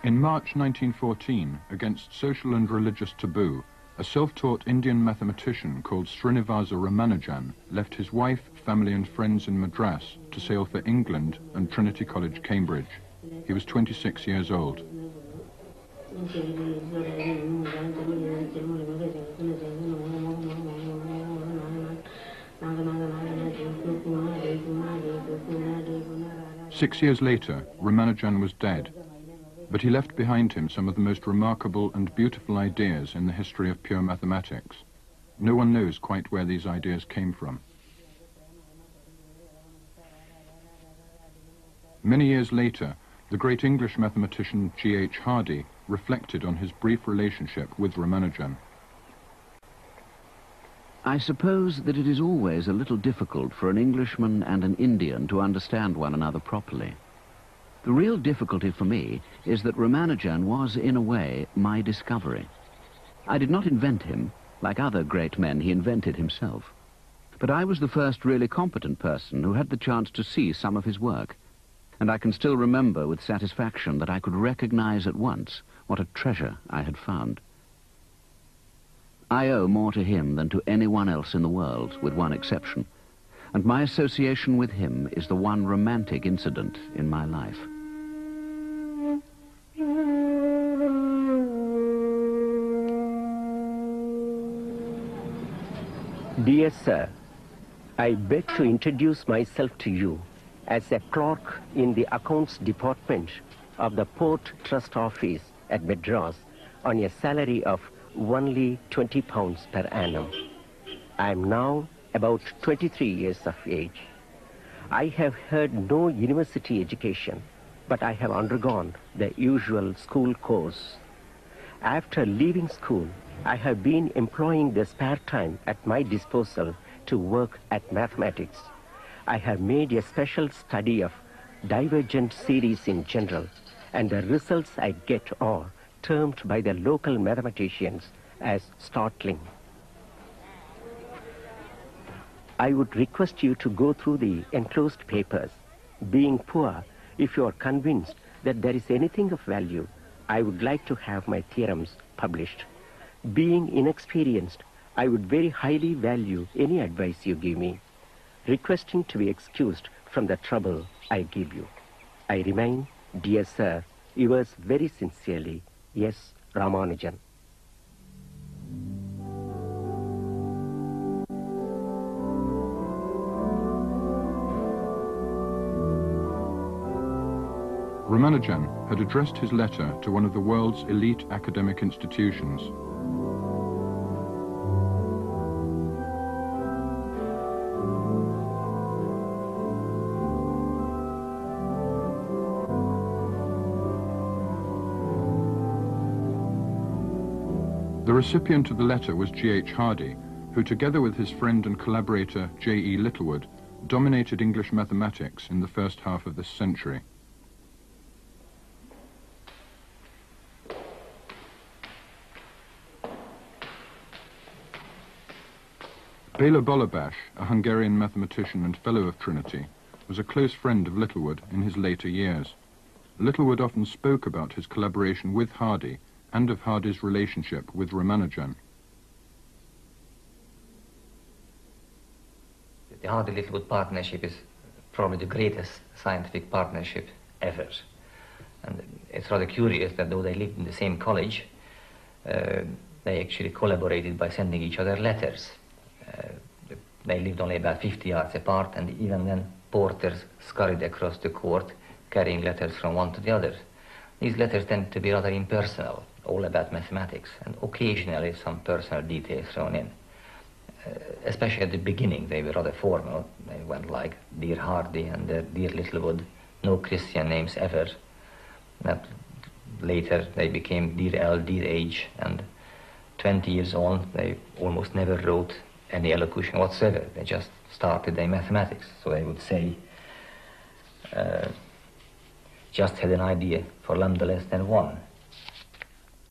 In March 1914, against social and religious taboo, a self-taught Indian mathematician called Srinivasa Ramanujan left his wife, family and friends in Madras to sail for England and Trinity College, Cambridge. He was 26 years old. Six years later, Ramanujan was dead, but he left behind him some of the most remarkable and beautiful ideas in the history of pure mathematics. No one knows quite where these ideas came from. Many years later, the great English mathematician G.H. Hardy reflected on his brief relationship with Ramanujan. I suppose that it is always a little difficult for an Englishman and an Indian to understand one another properly. The real difficulty for me is that Ramanujan was, in a way, my discovery. I did not invent him. Like other great men, he invented himself. But I was the first really competent person who had the chance to see some of his work. And I can still remember with satisfaction that I could recognize at once what a treasure I had found. I owe more to him than to anyone else in the world, with one exception. And my association with him is the one romantic incident in my life. Dear sir, I beg to introduce myself to you as a clerk in the accounts department of the Port Trust Office at Madras on a salary of only £20 per annum. I am now about 23 years of age. I have had no university education, but I have undergone the usual school course. After leaving school, I have been employing the spare time at my disposal to work at mathematics. I have made a special study of divergent series in general, and the results I get are termed by the local mathematicians as startling. I would request you to go through the enclosed papers. Being poor, if you are convinced that there is anything of value, I would like to have my theorems published. Being inexperienced, I would very highly value any advice you give me, requesting to be excused from the trouble I give you. I remain, dear sir, yours very sincerely, S. Ramanujan. Ramanujan had addressed his letter to one of the world's elite academic institutions. The recipient of the letter was G.H. Hardy, who together with his friend and collaborator J.E. Littlewood dominated English mathematics in the first half of this century. Béla Balázs, a Hungarian mathematician and fellow of Trinity, was a close friend of Littlewood in his later years. Littlewood often spoke about his collaboration with Hardy and of Hardy's relationship with Ramanujan. The Hardy-Littlewood partnership is probably the greatest scientific partnership ever. And it's rather curious that though they lived in the same college, they actually collaborated by sending each other letters. They lived only about 50 yards apart, and even then porters scurried across the court carrying letters from one to the other. These letters tend to be rather impersonal, all about mathematics, and occasionally some personal details thrown in. Especially at the beginning, they were rather formal. They went like Dear Hardy and Dear Littlewood, no Christian names ever. But later they became Dear L, Dear H, and 20 years on, they almost never wrote any elocution whatsoever. They just started their mathematics. So they would say, just had an idea for lambda less than 1.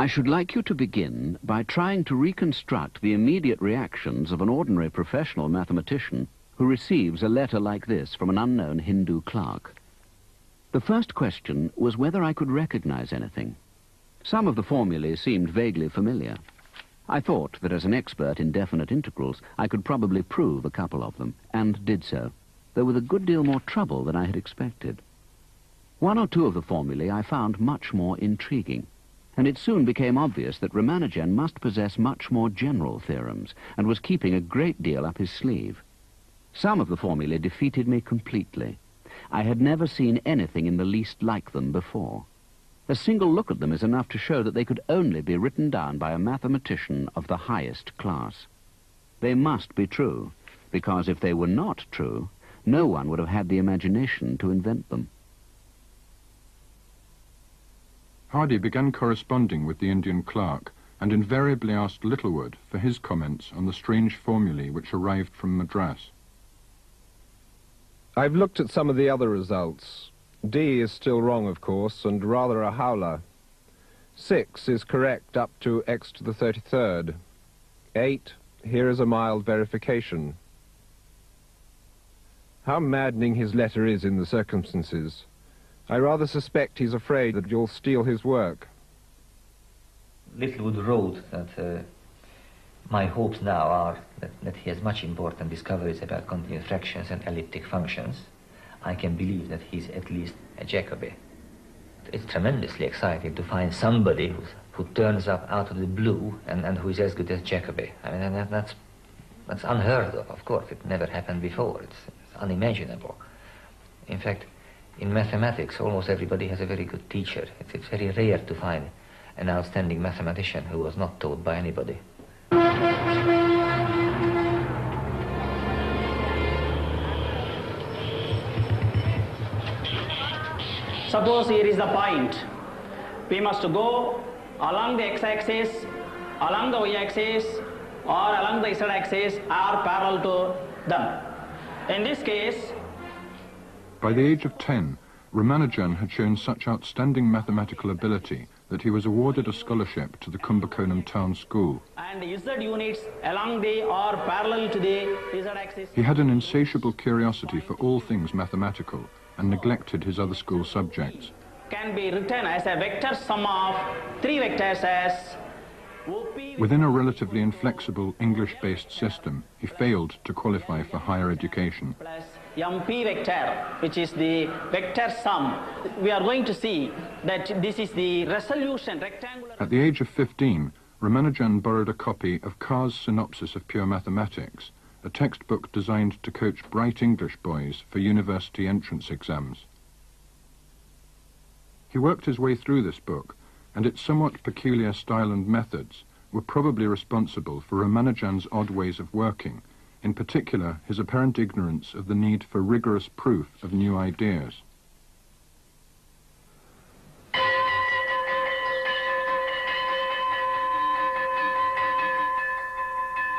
I should like you to begin by trying to reconstruct the immediate reactions of an ordinary professional mathematician who receives a letter like this from an unknown Hindu clerk. The first question was whether I could recognize anything. Some of the formulae seemed vaguely familiar. I thought that as an expert in definite integrals, I could probably prove a couple of them, and did so, though with a good deal more trouble than I had expected. One or two of the formulae I found much more intriguing, and it soon became obvious that Ramanujan must possess much more general theorems, and was keeping a great deal up his sleeve. Some of the formulae defeated me completely. I had never seen anything in the least like them before. A single look at them is enough to show that they could only be written down by a mathematician of the highest class. They must be true, because if they were not true, no one would have had the imagination to invent them. Hardy began corresponding with the Indian clerk and invariably asked Littlewood for his comments on the strange formulae which arrived from Madras. I've looked at some of the other results. D is still wrong, of course, and rather a howler. 6 is correct up to x to the 33rd. 8, here is a mild verification. How maddening his letter is in the circumstances. I rather suspect he's afraid that you'll steal his work. Littlewood wrote that my hopes now are that he has much important discoveries about continuous fractions and elliptic functions. I can believe that he's at least a Jacobi. It's tremendously exciting to find somebody who turns up out of the blue and who is as good as Jacobi. I mean, that's unheard of course. It never happened before. It's unimaginable. In fact, in mathematics, almost everybody has a very good teacher. It's very rare to find an outstanding mathematician who was not taught by anybody. Suppose here is the point. We must go along the x-axis, along the y-axis, or along the z-axis, or parallel to them. In this case, by the age of 10, Ramanujan had shown such outstanding mathematical ability that he was awarded a scholarship to the Kumbakonam town school. And z units along the or parallel to the z-axis. He had an insatiable curiosity for all things mathematical and neglected his other school subjects. Can be written as a vector sum of 3 vectors as OP. Within a relatively inflexible English-based system, he failed to qualify for higher education. Plus MP vector, which is the vector sum. We are going to see that this is the resolution rectangular. At the age of 15, Ramanujan borrowed a copy of Carr's Synopsis of Pure Mathematics, a textbook designed to coach bright English boys for university entrance exams. He worked his way through this book, and its somewhat peculiar style and methods were probably responsible for Ramanujan's odd ways of working, in particular his apparent ignorance of the need for rigorous proof of new ideas.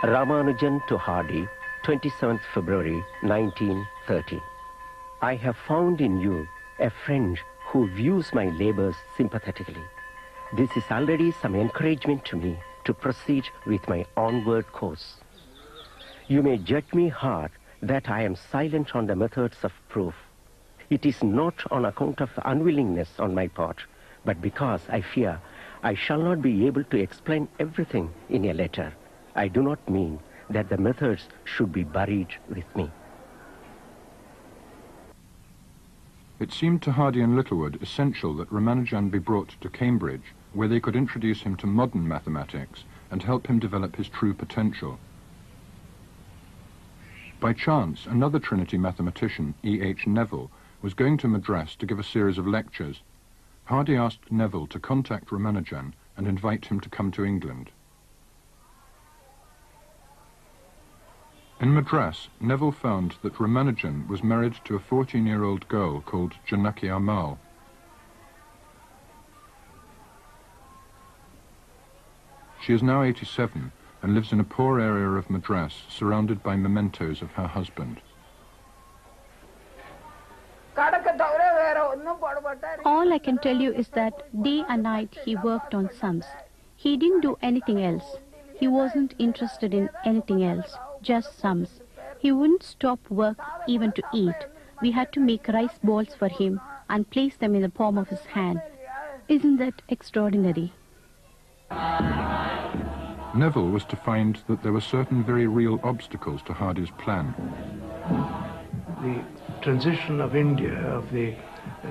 Ramanujan to Hardy, 27th February 1930. I have found in you a friend who views my labors sympathetically. This is already some encouragement to me to proceed with my onward course. You may judge me hard that I am silent on the methods of proof. It is not on account of unwillingness on my part, but because I fear I shall not be able to explain everything in a letter. I do not mean that the methods should be buried with me. It seemed to Hardy and Littlewood essential that Ramanujan be brought to Cambridge, where they could introduce him to modern mathematics and help him develop his true potential. By chance, another Trinity mathematician, E.H. Neville, was going to Madras to give a series of lectures. Hardy asked Neville to contact Ramanujan and invite him to come to England. In Madras, Neville found that Ramanujan was married to a 14-year-old girl called Janaki Amal. She is now 87 and lives in a poor area of Madras, surrounded by mementos of her husband. All I can tell you is that day and night he worked on sums. He didn't do anything else. He wasn't interested in anything else, just sums. He wouldn't stop work even to eat. We had to make rice balls for him and place them in the palm of his hand. Isn't that extraordinary? Neville was to find that there were certain very real obstacles to Hardy's plan. The transition of India of the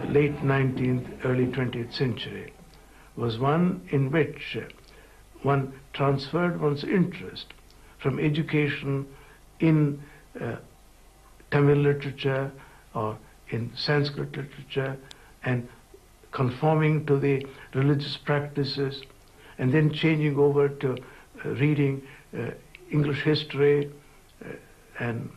late 19th, early 20th century was one in which one transferred one's interest from education in Tamil literature or in Sanskrit literature and conforming to the religious practices, and then changing over to reading English history and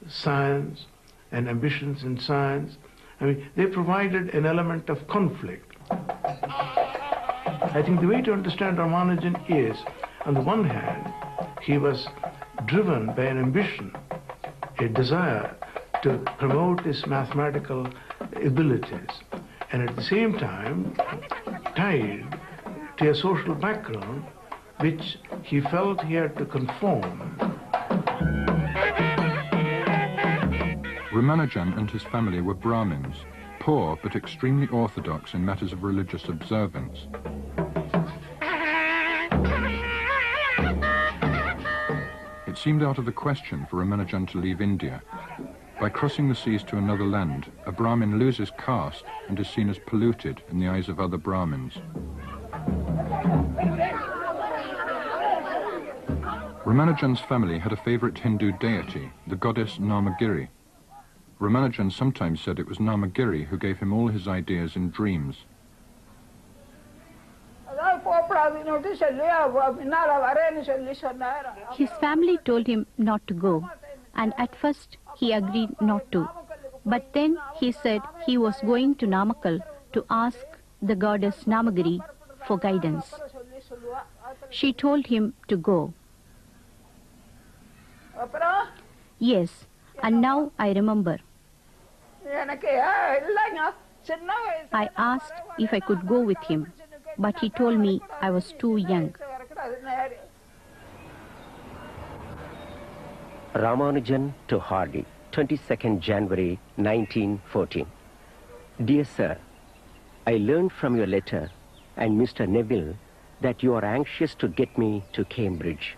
science and ambitions in science. I mean, they provided an element of conflict. I think the way to understand Ramanujan is, on the one hand, he was driven by an ambition, a desire to promote his mathematical abilities, and at the same time tied to a social background which he felt he had to conform. Ramanujan and his family were Brahmins, poor but extremely orthodox in matters of religious observance. It seemed out of the question for Ramanujan to leave India. By crossing the seas to another land, a Brahmin loses caste and is seen as polluted in the eyes of other Brahmins. Ramanujan's family had a favorite Hindu deity, the goddess Namagiri. Ramanujan sometimes said it was Namagiri who gave him all his ideas in dreams. His family told him not to go, and at first he agreed not to. But then he said he was going to Namakkal to ask the goddess Namagiri for guidance. She told him to go. Yes, and now I remember. I asked if I could go with him, but he told me I was too young. Ramanujan to Hardy, 22nd January 1914. Dear Sir, I learned from your letter and Mr. Neville that you are anxious to get me to Cambridge.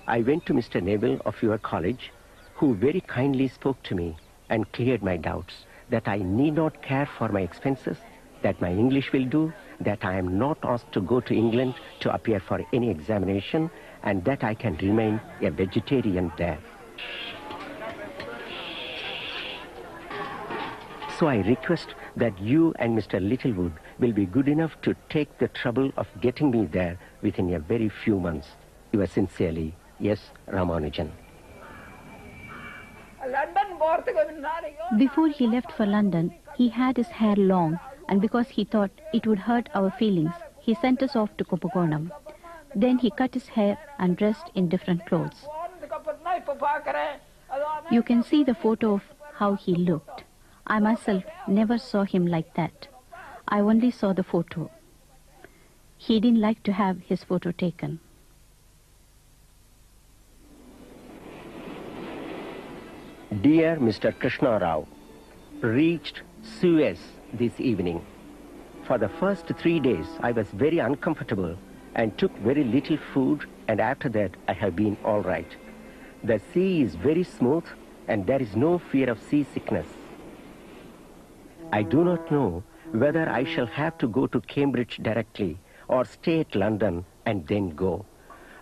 I went to Mr. Neville of your college, who very kindly spoke to me and cleared my doubts that I need not care for my expenses, that my English will do, that I am not asked to go to England to appear for any examination, and that I can remain a vegetarian there. So I request that you and Mr. Littlewood will be good enough to take the trouble of getting me there within a very few months. Yours sincerely, yes, Ramanujan. Before he left for London, he had his hair long, and because he thought it would hurt our feelings, he sent us off to Kumbakonam. Then he cut his hair and dressed in different clothes. You can see the photo of how he looked. I myself never saw him like that. I only saw the photo. He didn't like to have his photo taken. Dear Mr. Krishna Rao, reached Suez this evening. For the first 3 days I was very uncomfortable and took very little food, and after that I have been all right. The sea is very smooth and there is no fear of seasickness. I do not know whether I shall have to go to Cambridge directly or stay at London and then go.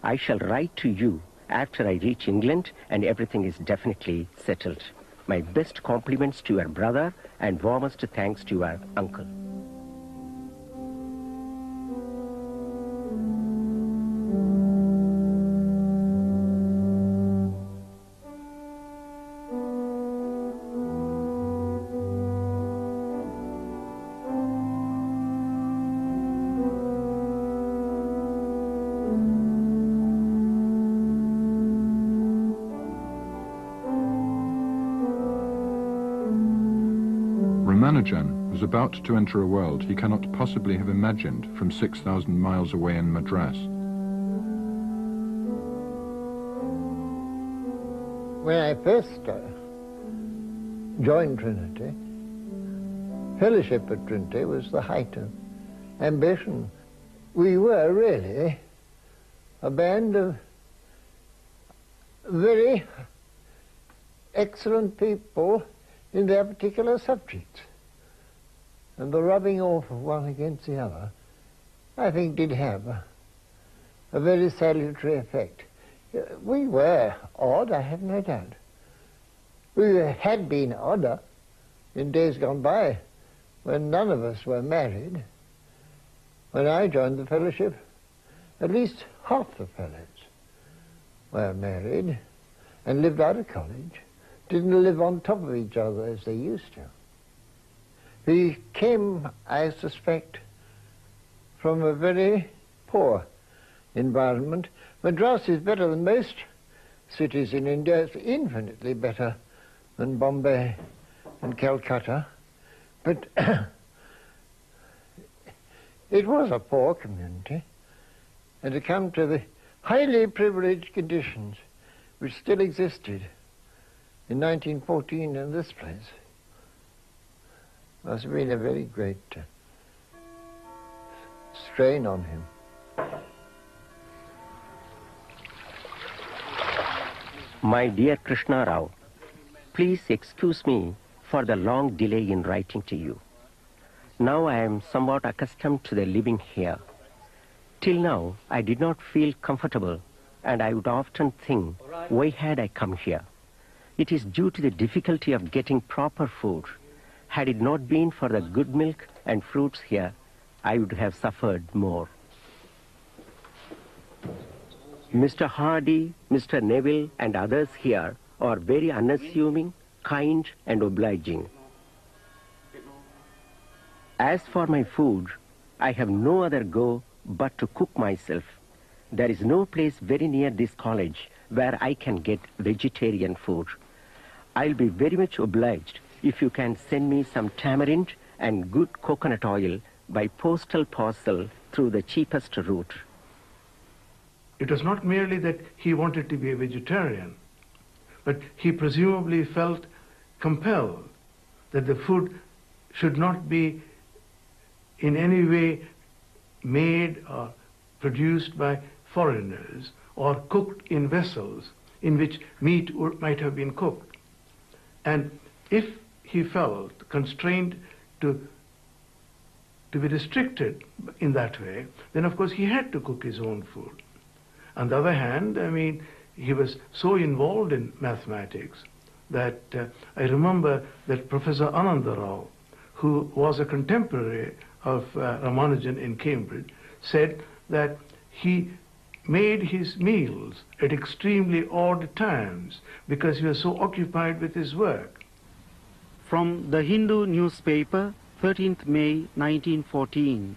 I shall write to you after I reach England and everything is definitely settled. My best compliments to your brother and warmest thanks to your uncle. Ramanujan was about to enter a world he cannot possibly have imagined from 6,000 miles away in Madras. When I first joined Trinity, fellowship at Trinity was the height of ambition. we were really a band of very excellent people in their particular subjects. And the rubbing off of one against the other, I think, did have a very salutary effect. We were odd, I have no doubt. We had been odder in days gone by, when none of us were married. When I joined the fellowship, at least half the fellows were married and lived out of college, didn't live on top of each other as they used to. We came, I suspect, from a very poor environment. Madras is better than most cities in India. It's infinitely better than Bombay and Calcutta. But it was a poor community. And to come to the highly privileged conditions which still existed in 1914 in this place must have been a very great strain on him. My dear Krishna Rao, please excuse me for the long delay in writing to you. Now I am somewhat accustomed to the living here. Till now, I did not feel comfortable, and I would often think, why had I come here? It is due to the difficulty of getting proper food. Had it not been for the good milk and fruits here, I would have suffered more. Mr. Hardy, Mr. Neville, and others here are very unassuming, kind, and obliging. As for my food, I have no other go but to cook myself. There is no place very near this college where I can get vegetarian food. I'll be very much obliged if you can send me some tamarind and good coconut oil by postal parcel through the cheapest route. It was not merely that he wanted to be a vegetarian, but he presumably felt compelled that the food should not be in any way made or produced by foreigners or cooked in vessels in which meat might have been cooked. And if he felt constrained to be restricted in that way, then of course he had to cook his own food. On the other hand, I mean, he was so involved in mathematics that I remember that Professor Ananda Rao, who was a contemporary of Ramanujan in Cambridge, said that he made his meals at extremely odd times because he was so occupied with his work. From the Hindu newspaper, 13th May 1914,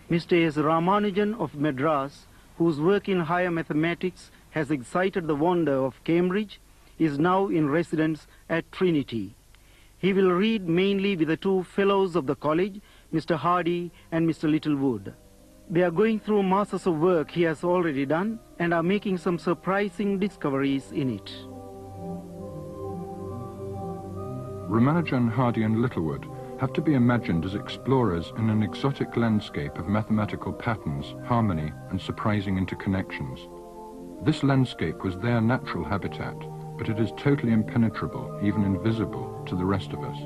Mr. S. Ramanujan of Madras, whose work in higher mathematics has excited the wonder of Cambridge, is now in residence at Trinity. He will read mainly with the two fellows of the college, Mr. Hardy and Mr. Littlewood. They are going through masses of work he has already done and are making some surprising discoveries in it. Ramanujan, Hardy and Littlewood have to be imagined as explorers in an exotic landscape of mathematical patterns, harmony and surprising interconnections. This landscape was their natural habitat, but it is totally impenetrable, even invisible, to the rest of us.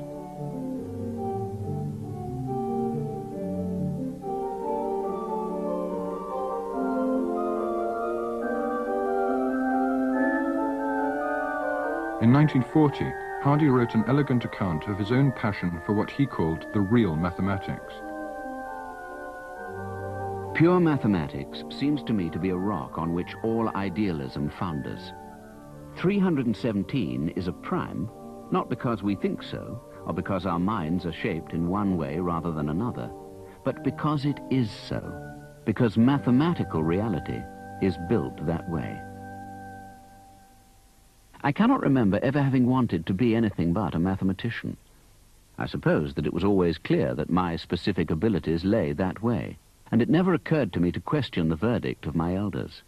In 1940, Hardy wrote an elegant account of his own passion for what he called the real mathematics. Pure mathematics seems to me to be a rock on which all idealism founders. 317 is a prime, not because we think so, or because our minds are shaped in one way rather than another, but because it is so, because mathematical reality is built that way. I cannot remember ever having wanted to be anything but a mathematician. I suppose that it was always clear that my specific abilities lay that way, and it never occurred to me to question the verdict of my elders.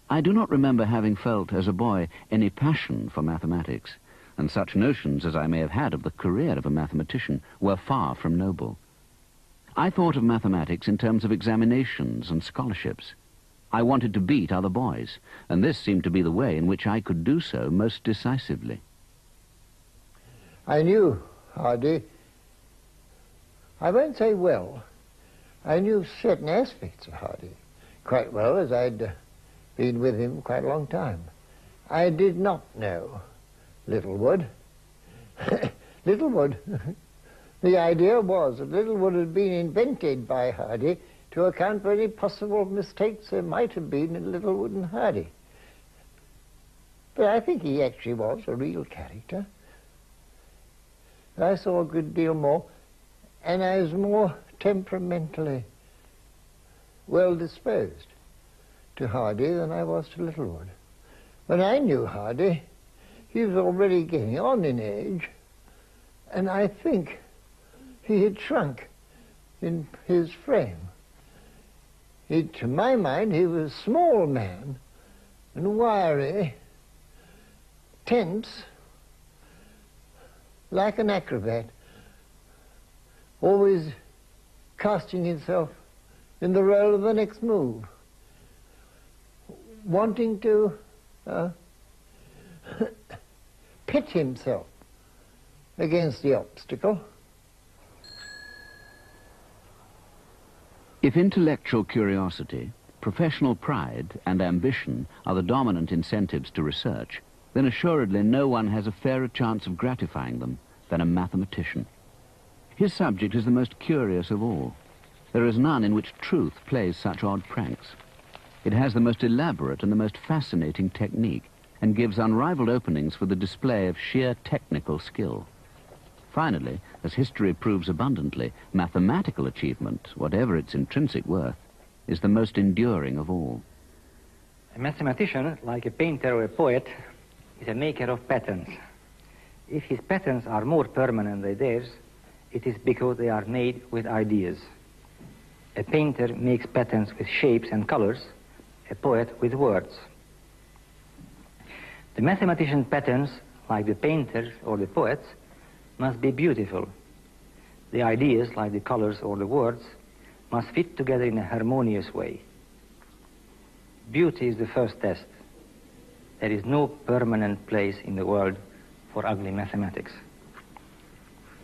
I do not remember having felt as a boy any passion for mathematics, and such notions as I may have had of the career of a mathematician were far from noble. I thought of mathematics in terms of examinations and scholarships. I wanted to beat other boys, and this seemed to be the way in which I could do so most decisively. I knew Hardy, I won't say well, I knew certain aspects of Hardy quite well, as I'd been with him quite a long time. I did not know Littlewood. Littlewood. The idea was that Littlewood had been invented by Hardy to account for any possible mistakes there might have been in Littlewood and Hardy. But I think he actually was a real character. I saw a good deal more, and I was more temperamentally well disposed to Hardy than I was to Littlewood. When I knew Hardy, he was already getting on in age, and I think he had shrunk in his frame. To my mind, he was a small man and wiry, tense, like an acrobat, always casting himself in the role of the next move, wanting to pit himself against the obstacle. If intellectual curiosity, professional pride, and ambition are the dominant incentives to research, then assuredly no one has a fairer chance of gratifying them than a mathematician. His subject is the most curious of all. There is none in which truth plays such odd pranks. It has the most elaborate and the most fascinating technique, and gives unrivaled openings for the display of sheer technical skill. Finally, as history proves abundantly, mathematical achievement, whatever its intrinsic worth, is the most enduring of all. A mathematician, like a painter or a poet, is a maker of patterns. If his patterns are more permanent than theirs, it is because they are made with ideas. A painter makes patterns with shapes and colors, a poet with words. The mathematician's patterns, like the painters or the poets, must be beautiful. The ideas, like the colors or the words, must fit together in a harmonious way. Beauty is the first test. There is no permanent place in the world for ugly mathematics.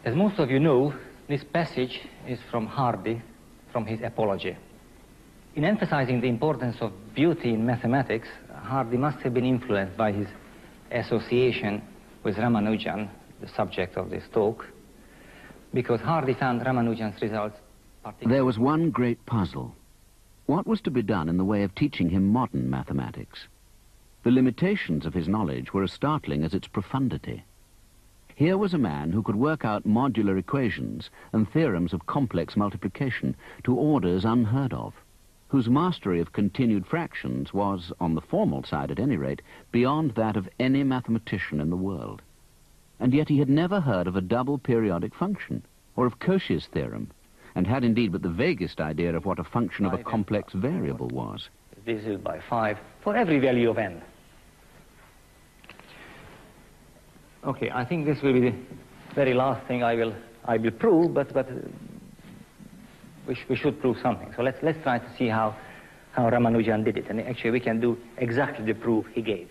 As most of you know, this passage is from Hardy, from his Apology. In emphasizing the importance of beauty in mathematics, Hardy must have been influenced by his association with Ramanujan, the subject of this talk, because Hardy found Ramanujan's results particularly... There was one great puzzle. What was to be done in the way of teaching him modern mathematics? The limitations of his knowledge were as startling as its profundity. Here was a man who could work out modular equations and theorems of complex multiplication to orders unheard of, whose mastery of continued fractions was, on the formal side at any rate, beyond that of any mathematician in the world. And yet he had never heard of a double periodic function, or of Cauchy's theorem, and had indeed but the vaguest idea of what a function of a complex variable was. Divisible by 5 for every value of n. Okay, I think this will be the very last thing I will prove, but we should prove something. So let's try to see how Ramanujan did it, and actually we can do exactly the proof he gave.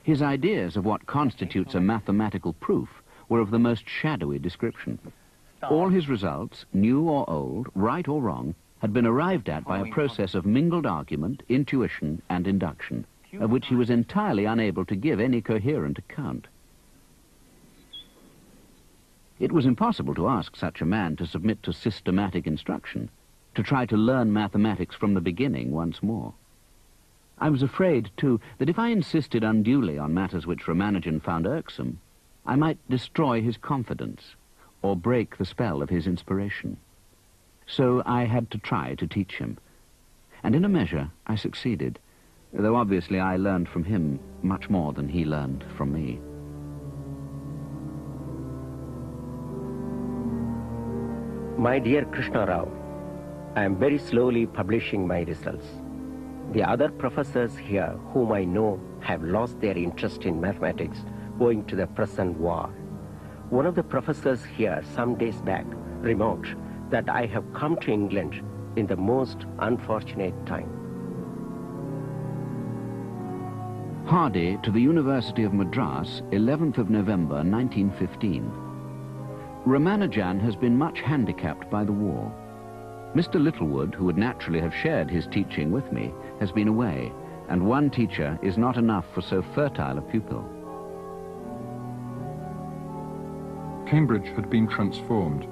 His ideas of what constitutes a mathematical proof were of the most shadowy description. All his results, new or old, right or wrong, had been arrived at by a process of mingled argument, intuition, and induction, of which he was entirely unable to give any coherent account. It was impossible to ask such a man to submit to systematic instruction, to try to learn mathematics from the beginning once more. I was afraid, too, that if I insisted unduly on matters which Ramanujan found irksome, I might destroy his confidence or break the spell of his inspiration. So I had to try to teach him. And in a measure, I succeeded, though obviously I learned from him much more than he learned from me. My dear Krishna Rao, I am very slowly publishing my results. The other professors here whom I know have lost their interest in mathematics owing to the present war. One of the professors here some days back remote that I have come to England in the most unfortunate time. Hardy to the University of Madras, 11th of November 1915. Ramanujan has been much handicapped by the war. Mr. Littlewood, who would naturally have shared his teaching with me, has been away, and one teacher is not enough for so fertile a pupil. Cambridge had been transformed.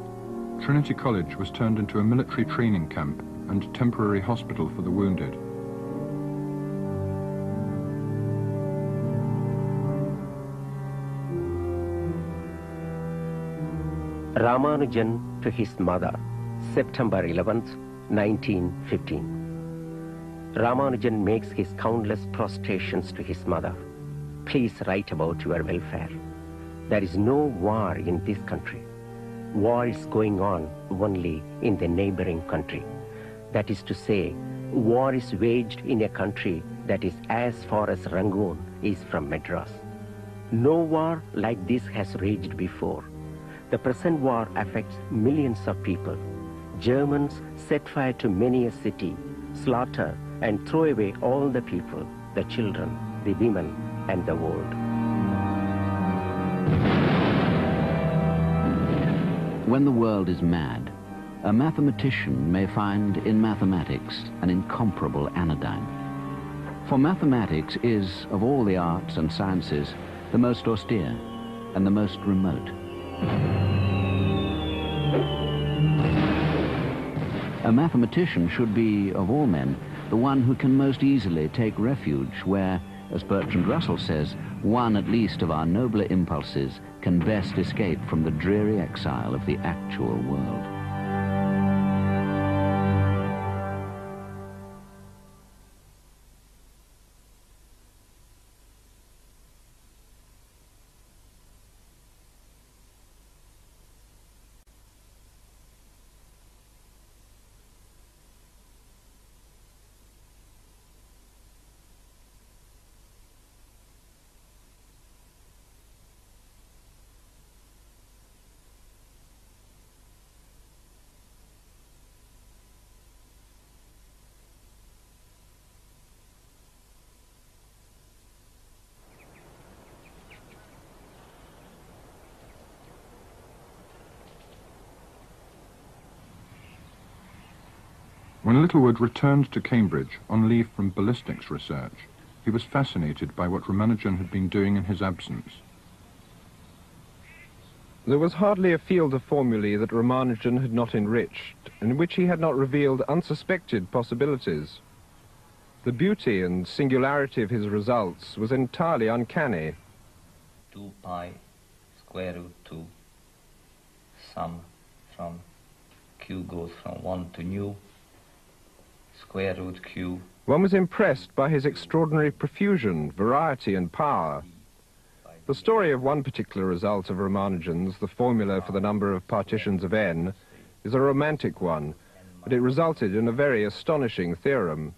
Trinity College was turned into a military training camp and temporary hospital for the wounded. Ramanujan to his mother, September 11th, 1915. Ramanujan makes his countless prostrations to his mother. Please write about your welfare. There is no war in this country. War is going on only in the neighboring country. That is to say, war is waged in a country that is as far as Rangoon is from Madras. No war like this has raged before. The present war affects millions of people. Germans set fire to many a city, slaughter and throw away all the people, the children, the women, and the old. When the world is mad, a mathematician may find in mathematics an incomparable anodyne. For mathematics is, of all the arts and sciences, the most austere and the most remote. A mathematician should be, of all men, the one who can most easily take refuge where, as Bertrand Russell says, one at least of our nobler impulses can best escape from the dreary exile of the actual world. When Littlewood returned to Cambridge on leave from ballistics research, he was fascinated by what Ramanujan had been doing in his absence. There was hardly a field of formulae that Ramanujan had not enriched, in which he had not revealed unsuspected possibilities. The beauty and singularity of his results was entirely uncanny. 2 pi square root 2 sum from q goes from 1 to nu square root q. One was impressed by his extraordinary profusion, variety and power. The story of one particular result of Ramanujan's, the formula for the number of partitions of n, is a romantic one, but it resulted in a very astonishing theorem.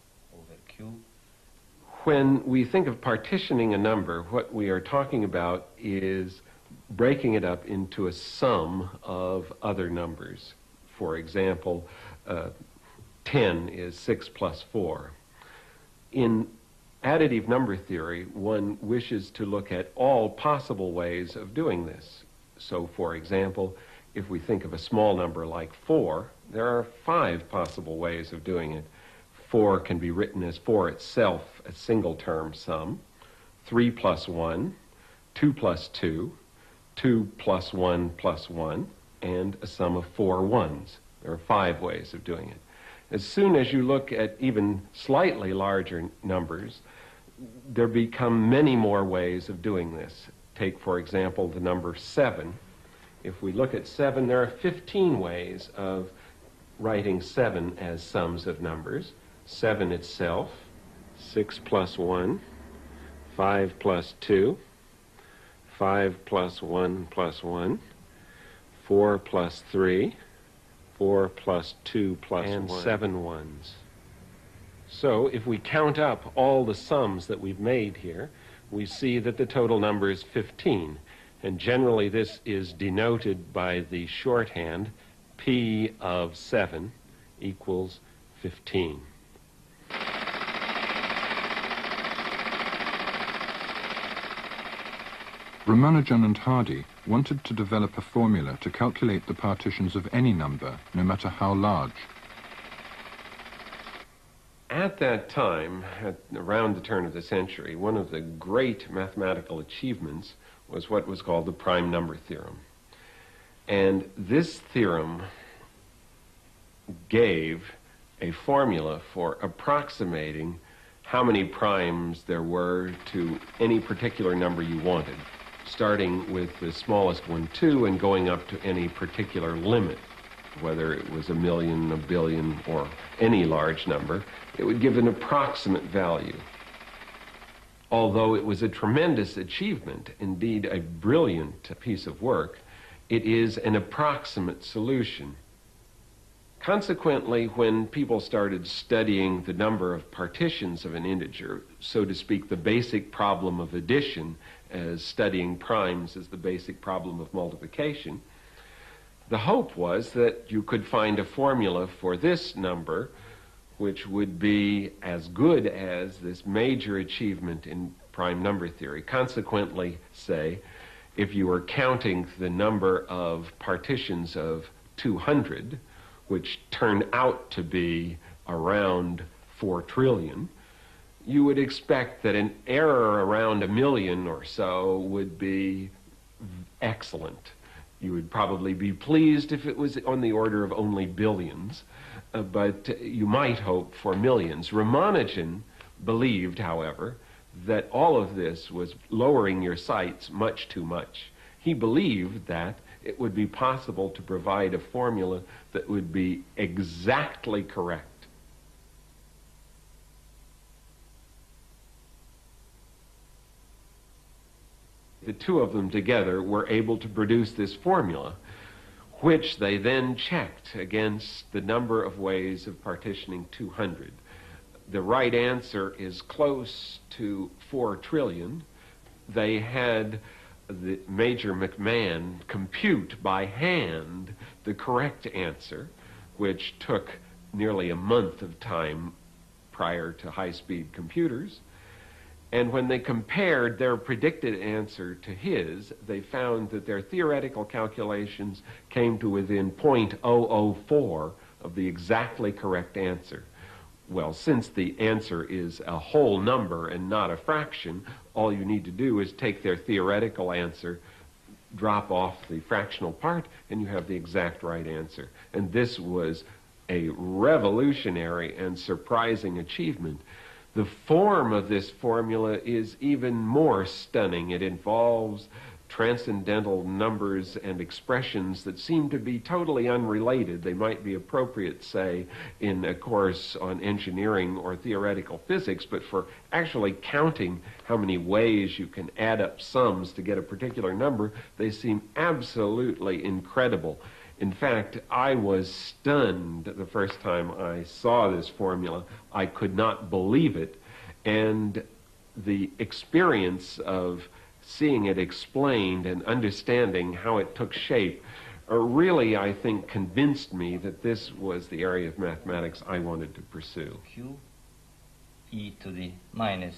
When we think of partitioning a number, what we are talking about is breaking it up into a sum of other numbers. For example, 10 is 6 plus 4. In additive number theory, one wishes to look at all possible ways of doing this. So, for example, if we think of a small number like 4, there are 5 possible ways of doing it. 4 can be written as 4 itself, a single-term sum, 3 plus 1, 2 plus 2, 2 plus 1 plus 1, and a sum of 4 ones. There are 5 ways of doing it. As soon as you look at even slightly larger numbers, there become many more ways of doing this. Take, for example, the number 7. If we look at 7, there are 15 ways of writing 7 as sums of numbers. 7 itself, 6 plus 1, 5 plus 2, 5 plus 1 plus 1, 4 plus 3, 4 plus 2 plus 1, and 7 ones. So if we count up all the sums that we've made here, we see that the total number is 15. And generally this is denoted by the shorthand P of 7 equals 15. Ramanujan and Hardy wanted to develop a formula to calculate the partitions of any number, no matter how large. At that time, around the turn of the century, one of the great mathematical achievements was what was called the prime number theorem. And this theorem gave a formula for approximating how many primes there were to any particular number you wanted, starting with the smallest one, 2, and going up to any particular limit, whether it was 1,000,000, 1,000,000,000, or any large number. It would give an approximate value. Although it was a tremendous achievement, indeed a brilliant piece of work, it is an approximate solution. Consequently, when people started studying the number of partitions of an integer, so to speak, the basic problem of addition, as studying primes is the basic problem of multiplication, the hope was that you could find a formula for this number which would be as good as this major achievement in prime number theory. Consequently, say, if you were counting the number of partitions of 200, which turned out to be around 4 trillion, you would expect that an error around 1,000,000 or so would be excellent. You would probably be pleased if it was on the order of only billions, but you might hope for millions. Ramanujan believed, however, that all of this was lowering your sights much too much. He believed that it would be possible to provide a formula that would be exactly correct. The two of them together were able to produce this formula, which they then checked against the number of ways of partitioning 200. The right answer is close to 4 trillion. They had the Major McMahon compute by hand the correct answer, which took nearly a month of time prior to high-speed computers. And when they compared their predicted answer to his, they found that their theoretical calculations came to within 0.004 of the exactly correct answer. Well, since the answer is a whole number and not a fraction, all you need to do is take their theoretical answer, drop off the fractional part, and you have the exact right answer. And this was a revolutionary and surprising achievement. The form of this formula is even more stunning. It involves transcendental numbers and expressions that seem to be totally unrelated. They might be appropriate, say, in a course on engineering or theoretical physics, but for actually counting how many ways you can add up sums to get a particular number, they seem absolutely incredible. In fact, I was stunned the first time I saw this formula. I could not believe it, and the experience of seeing it explained and understanding how it took shape really, I think, convinced me that this was the area of mathematics I wanted to pursue. Q e to the minus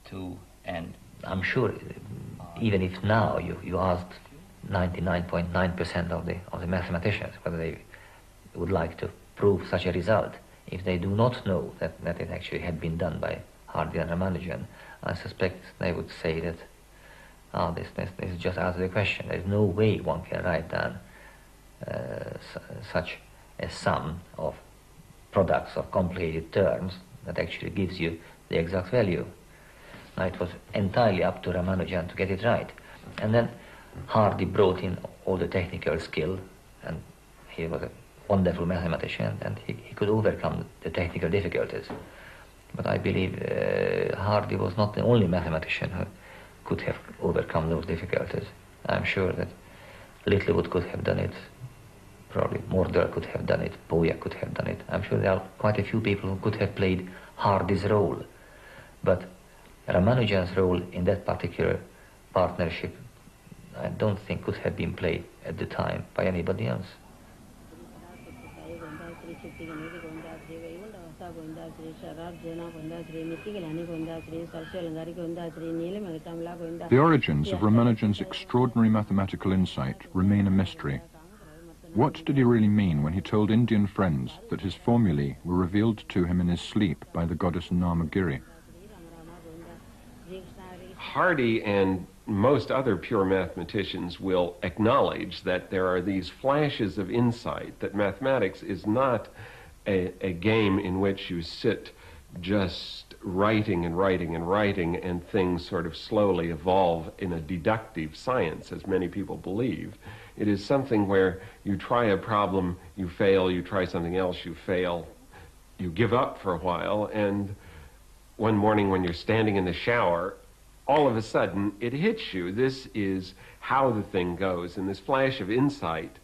2, and I'm sure even if now you asked 99.9% of the mathematicians whether they would like to prove such a result, if they do not know that it actually had been done by Hardy and Ramanujan, I suspect they would say that this is just out of the question. There is no way one can write down such a sum of products of complicated terms that actually gives you the exact value. Now, it was entirely up to Ramanujan to get it right. And then Hardy brought in all the technical skill, and he was a wonderful mathematician, and he could overcome the technical difficulties. But I believe Hardy was not the only mathematician who could have overcome those difficulties. I'm sure that Littlewood could have done it, probably Mordell could have done it, Boya could have done it. I'm sure there are quite a few people who could have played Hardy's role. But Ramanujan's role in that particular partnership, I don't think could have been played at the time by anybody else. The origins of Ramanujan's extraordinary mathematical insight remain a mystery. What did he really mean when he told Indian friends that his formulae were revealed to him in his sleep by the goddess Namagiri? Hardy and most other pure mathematicians will acknowledge that there are these flashes of insight, that mathematics is not a game in which you sit just writing and writing and writing and things sort of slowly evolve in a deductive science, as many people believe. It is something where you try a problem, you fail, you try something else, you fail, you give up for a while, and one morning when you're standing in the shower, all of a sudden it hits you. This is how the thing goes, and this flash of insight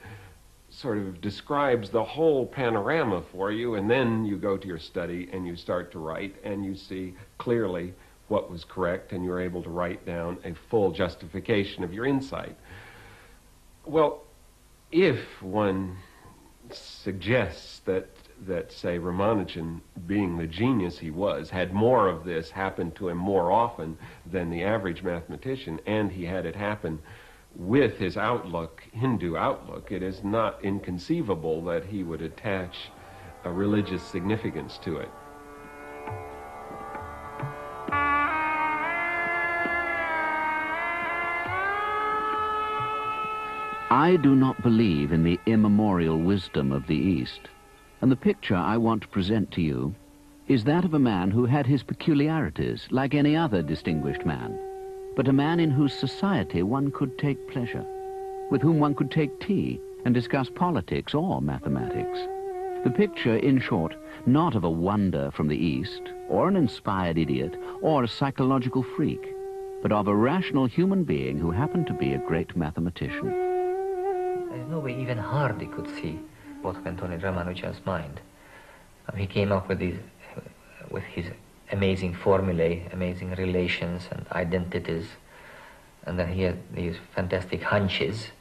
sort of describes the whole panorama for you, and then you go to your study and you start to write and you see clearly what was correct, and you're able to write down a full justification of your insight. Well, if one suggests that say Ramanujan, being the genius he was, had more of this happen to him more often than the average mathematician, and he had it happen with his outlook, Hindu outlook, it is not inconceivable that he would attach a religious significance to it. I do not believe in the immemorial wisdom of the East, and the picture I want to present to you is that of a man who had his peculiarities like any other distinguished man, but a man in whose society one could take pleasure, with whom one could take tea and discuss politics or mathematics. The picture, in short, not of a wonder from the East, or an inspired idiot, or a psychological freak, but of a rational human being who happened to be a great mathematician. There's no way even Hardy could see what went on in Ramanujan's mind. He came up with his amazing formulae, amazing relations and identities, and then he had these fantastic hunches,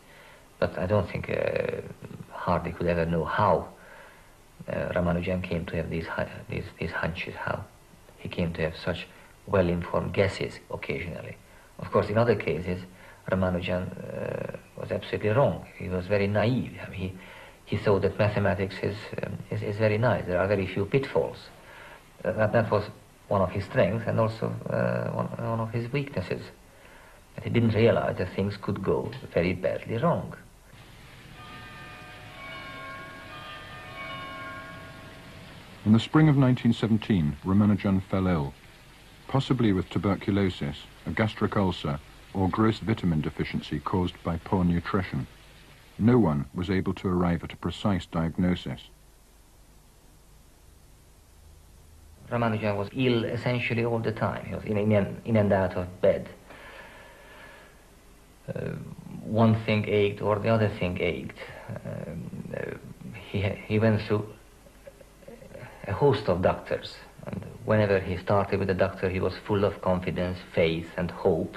but I don't think Hardy could ever know how Ramanujan came to have these hunches, how he came to have such well-informed guesses occasionally. Of course, in other cases, Ramanujan was absolutely wrong. He was very naive. I mean, he thought that mathematics is very nice. There are very few pitfalls. That was one of his strengths and also one of his weaknesses. But he didn't realize that things could go very badly wrong. In the spring of 1917, Ramanujan fell ill, possibly with tuberculosis, a gastric ulcer, or gross vitamin deficiency caused by poor nutrition. No one was able to arrive at a precise diagnosis. Ramanujan was ill essentially all the time. He was in and out of bed. One thing ached or the other thing ached. He went through a host of doctors, and whenever he started with a doctor, he was full of confidence, faith, and hope.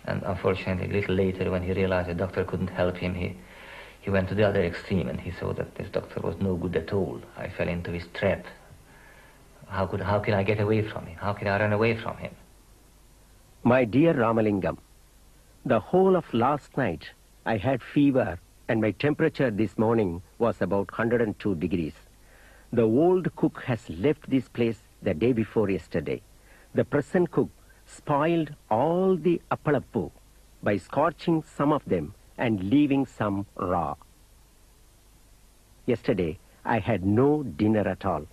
And unfortunately, a little later, when he realized the doctor couldn't help him, he went to the other extreme, and he saw that this doctor was no good at all. I fell into his trap. How can I get away from him? How can I run away from him? My dear Ramalingam, the whole of last night I had fever, and my temperature this morning was about 102 degrees. The old cook has left this place the day before yesterday. The present cook spoiled all the appalappu by scorching some of them and leaving some raw. Yesterday I had no dinner at all.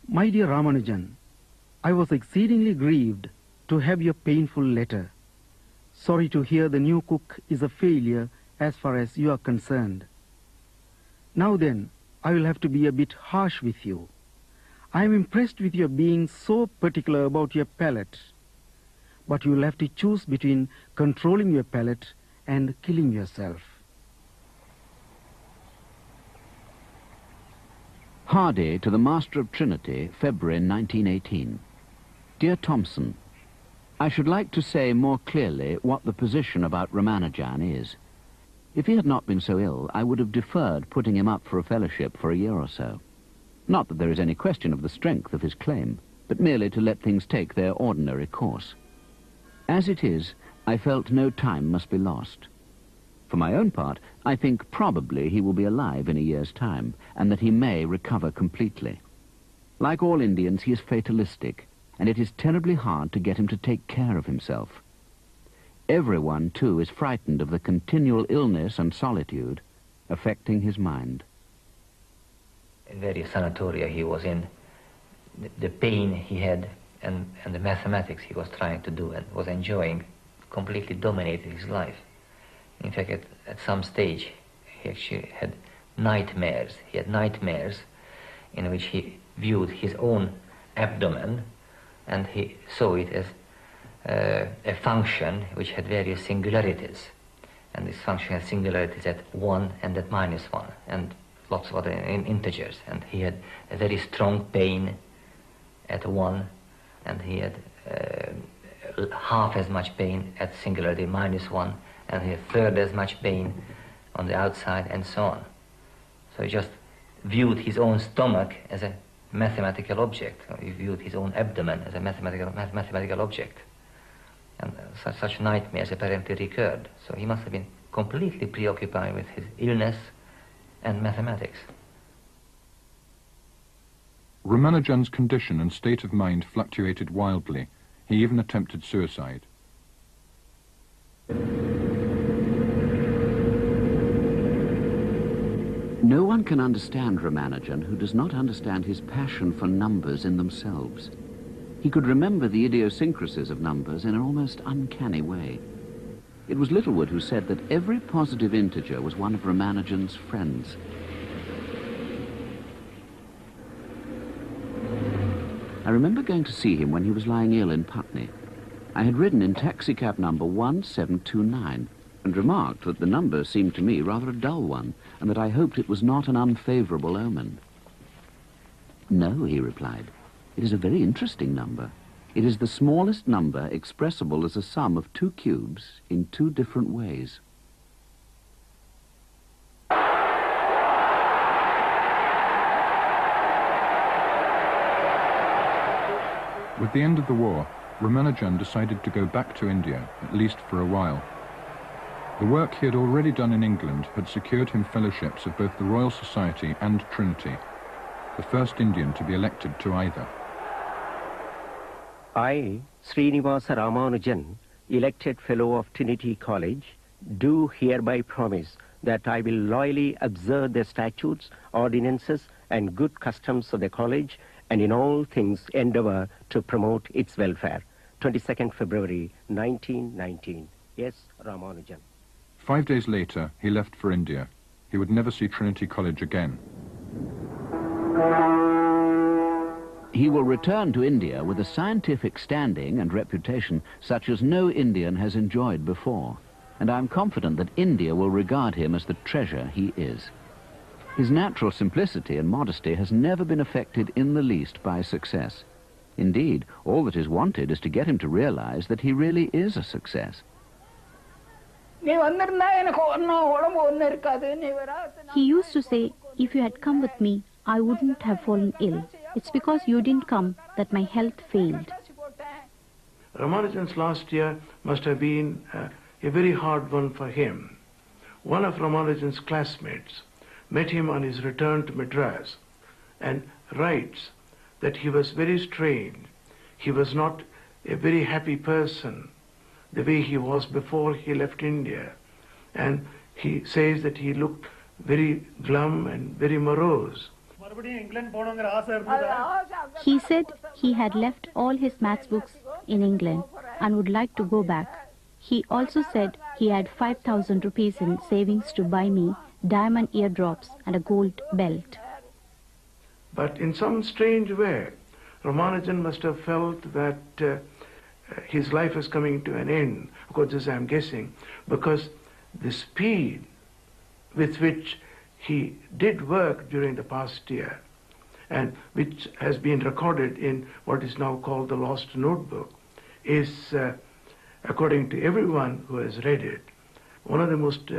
My dear Ramanujan, I was exceedingly grieved to have your painful letter. Sorry to hear the new cook is a failure as far as you are concerned. Now then, I will have to be a bit harsh with you. I am impressed with your being so particular about your palate. But you will have to choose between controlling your palate and killing yourself. Hardy to the Master of Trinity, February 1918. Dear Thompson, I should like to say more clearly what the position about Ramanujan is. If he had not been so ill, I would have deferred putting him up for a fellowship for a year or so. Not that there is any question of the strength of his claim, but merely to let things take their ordinary course. As it is, I felt no time must be lost. For my own part, I think probably he will be alive in a year's time, and that he may recover completely. Like all Indians, he is fatalistic, and it is terribly hard to get him to take care of himself. Everyone, too, is frightened of the continual illness and solitude affecting his mind. In various sanatoria he was in, the pain he had and the mathematics he was trying to do and was enjoying completely dominated his life. In fact, at some stage, he actually had nightmares. He had nightmares in which he viewed his own abdomen, and he saw it as a function which had various singularities. And this function had singularities at 1 and at -1, and lots of other integers. And he had a very strong pain at 1, and he had half as much pain at singularity -1, and he had third as much pain on the outside, and so on. So he just viewed his own stomach as a mathematical object. He viewed his own abdomen as a mathematical object. And such nightmares apparently recurred. So he must have been completely preoccupied with his illness and mathematics. Ramanujan's condition and state of mind fluctuated wildly. He even attempted suicide. No one can understand Ramanujan who does not understand his passion for numbers in themselves. He could remember the idiosyncrasies of numbers in an almost uncanny way. It was Littlewood who said that every positive integer was one of Ramanujan's friends. I remember going to see him when he was lying ill in Putney. I had ridden in taxicab number 1729 and remarked that the number seemed to me rather a dull one, and that I hoped it was not an unfavourable omen. "No," he replied, "it is a very interesting number. It is the smallest number expressible as a sum of 2 cubes in 2 different ways." With the end of the war, Ramanujan decided to go back to India, at least for a while. The work he had already done in England had secured him fellowships of both the Royal Society and Trinity, the first Indian to be elected to either. I, Srinivasa Ramanujan, elected Fellow of Trinity College, do hereby promise that I will loyally observe the statutes, ordinances, and good customs of the college, and in all things endeavor to promote its welfare. 22nd February 1919. S. Ramanujan. 5 days later, he left for India. He would never see Trinity College again. He will return to India with a scientific standing and reputation such as no Indian has enjoyed before, and I am confident that India will regard him as the treasure he is. His natural simplicity and modesty has never been affected in the least by success. Indeed, all that is wanted is to get him to realize that he really is a success. He used to say, "If you had come with me, I wouldn't have fallen ill. It's because you didn't come that my health failed." Ramanujan's last year must have been a very hard one for him. One of Ramanujan's classmates met him on his return to Madras and writes that he was very strained. He was not a very happy person the way he was before he left India. And he says that he looked very glum and very morose. He said he had left all his maths books in England and would like to go back. He also said he had 5,000 rupees in savings to buy me diamond eardrops and a gold belt. But in some strange way, Ramanujan must have felt that his life is coming to an end. Of course, this I am guessing, because the speed with which he did work during the past year, and which has been recorded in what is now called the Lost Notebook, is, according to everyone who has read it, one of the most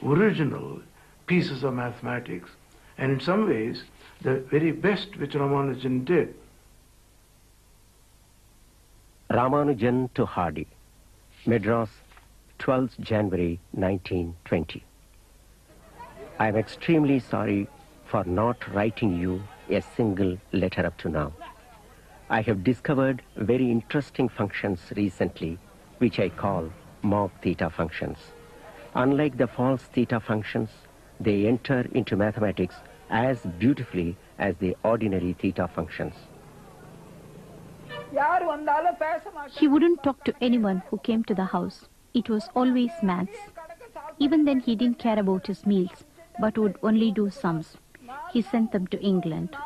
original pieces of mathematics, and in some ways the very best which Ramanujan did. Ramanujan to Hardy, Madras, 12th January 1920. I am extremely sorry for not writing you a single letter up to now. I have discovered very interesting functions recently, which I call mock theta functions. Unlike the false theta functions, they enter into mathematics as beautifully as the ordinary theta functions. He wouldn't talk to anyone who came to the house. It was always maths. Even then he didn't care about his meals, but would only do sums. He sent them to England.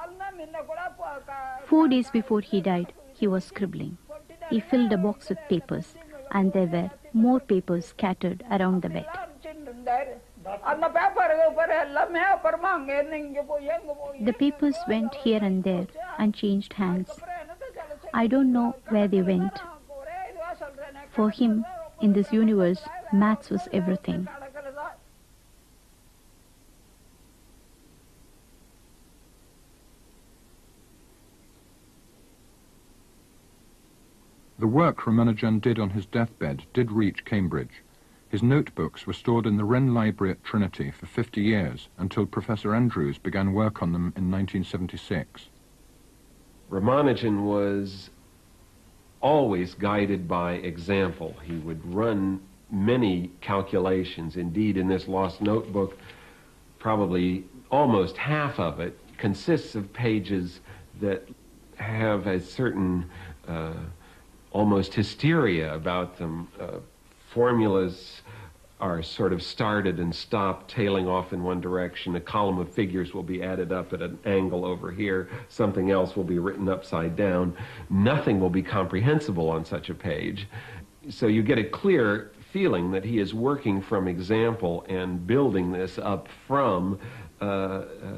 4 days before he died, he was scribbling. He filled a box with papers, and there were more papers scattered around the bed. The papers went here and there and changed hands. I don't know where they went. For him, in this universe, maths was everything. The work Ramanujan did on his deathbed did reach Cambridge. His notebooks were stored in the Wren Library at Trinity for 50 years until Professor Andrews began work on them in 1976. Ramanujan was always guided by example. He would run many calculations. Indeed, in this lost notebook, probably almost half of it consists of pages that have a certain almost hysteria about them. Formulas are sort of started and stopped, tailing off in one direction. A column of figures will be added up at an angle over here. Something else will be written upside down. Nothing will be comprehensible on such a page. So you get a clear feeling that he is working from example and building this up from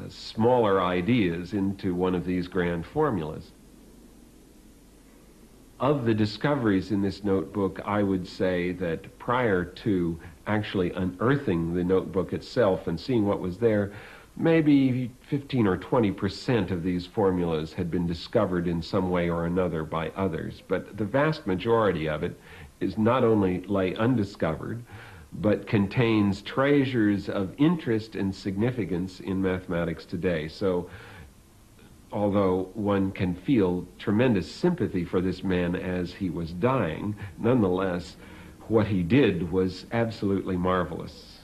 smaller ideas into one of these grand formulas. Of the discoveries in this notebook, I would say that prior to actually unearthing the notebook itself and seeing what was there, maybe 15 or 20% of these formulas had been discovered in some way or another by others. But the vast majority of it is not only lay undiscovered, but contains treasures of interest and significance in mathematics today. So, although one can feel tremendous sympathy for this man as he was dying, nonetheless, what he did was absolutely marvelous.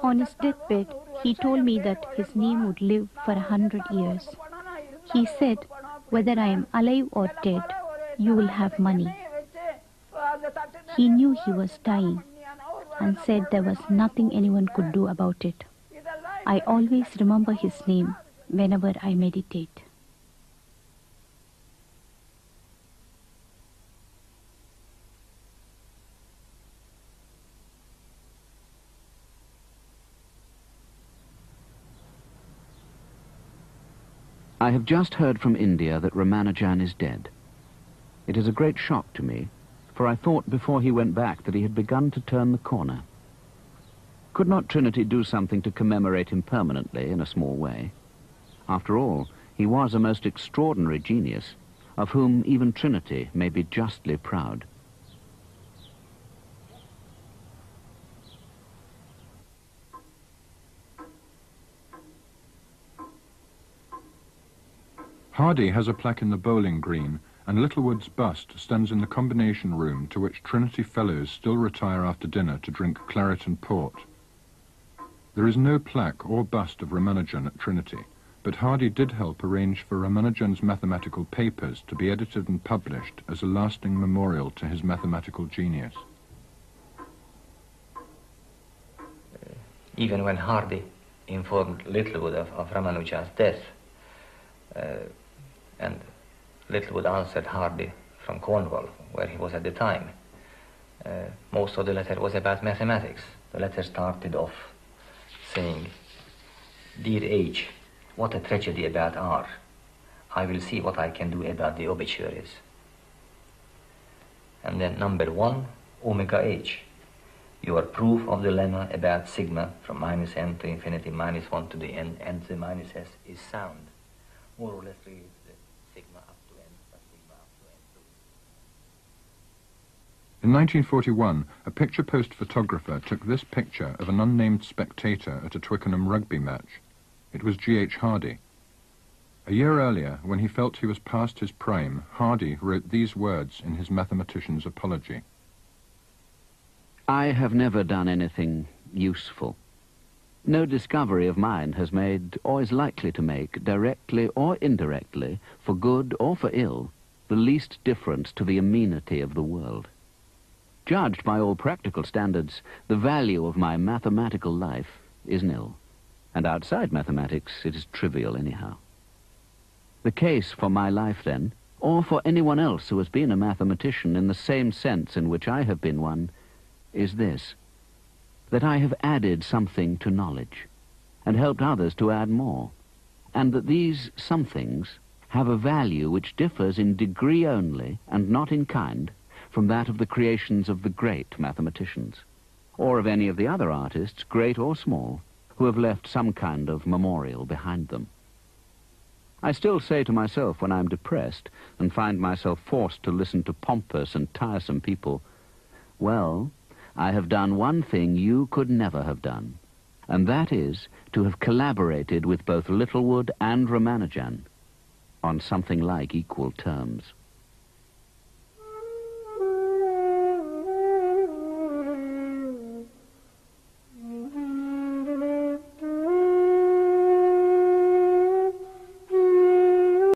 On his deathbed, he told me that his name would live for 100 years. He said, "Whether I am alive or dead, you will have money." He knew he was dying and said there was nothing anyone could do about it. I always remember his name whenever I meditate. I have just heard from India that Ramanujan is dead. It is a great shock to me, for I thought before he went back that he had begun to turn the corner. Could not Trinity do something to commemorate him permanently in a small way? After all, he was a most extraordinary genius, of whom even Trinity may be justly proud. Hardy has a plaque in the bowling green, and Littlewood's bust stands in the combination room to which Trinity Fellows still retire after dinner to drink claret and port. There is no plaque or bust of Ramanujan at Trinity, but Hardy did help arrange for Ramanujan's mathematical papers to be edited and published as a lasting memorial to his mathematical genius. Even when Hardy informed Littlewood of Ramanujan's death, and Littlewood answered Hardy from Cornwall, where he was at the time, most of the letter was about mathematics. The letter started off saying, "Dear H, what a tragedy about R. I will see what I can do about the obituaries." And then number 1, omega h. Your proof of the lemma about sigma from minus n to infinity minus 1 to the n to the minus s is sound. More or less really the sigma up to n plus sigma up to n. In 1941, a picture post photographer took this picture of an unnamed spectator at a Twickenham rugby match. It was G.H. Hardy. A year earlier, when he felt he was past his prime, Hardy wrote these words in his Mathematician's Apology. I have never done anything useful. No discovery of mine has made, or is likely to make, directly or indirectly, for good or for ill, the least difference to the amenity of the world. Judged by all practical standards, the value of my mathematical life is nil, and outside mathematics it is trivial anyhow. The case for my life, then, or for anyone else who has been a mathematician in the same sense in which I have been one, is this, that I have added something to knowledge, and helped others to add more, and that these somethings have a value which differs in degree only, and not in kind, from that of the creations of the great mathematicians, or of any of the other artists, great or small, who have left some kind of memorial behind them. I still say to myself when I am depressed and find myself forced to listen to pompous and tiresome people, well, I have done one thing you could never have done, and that is to have collaborated with both Littlewood and Ramanujan on something like equal terms.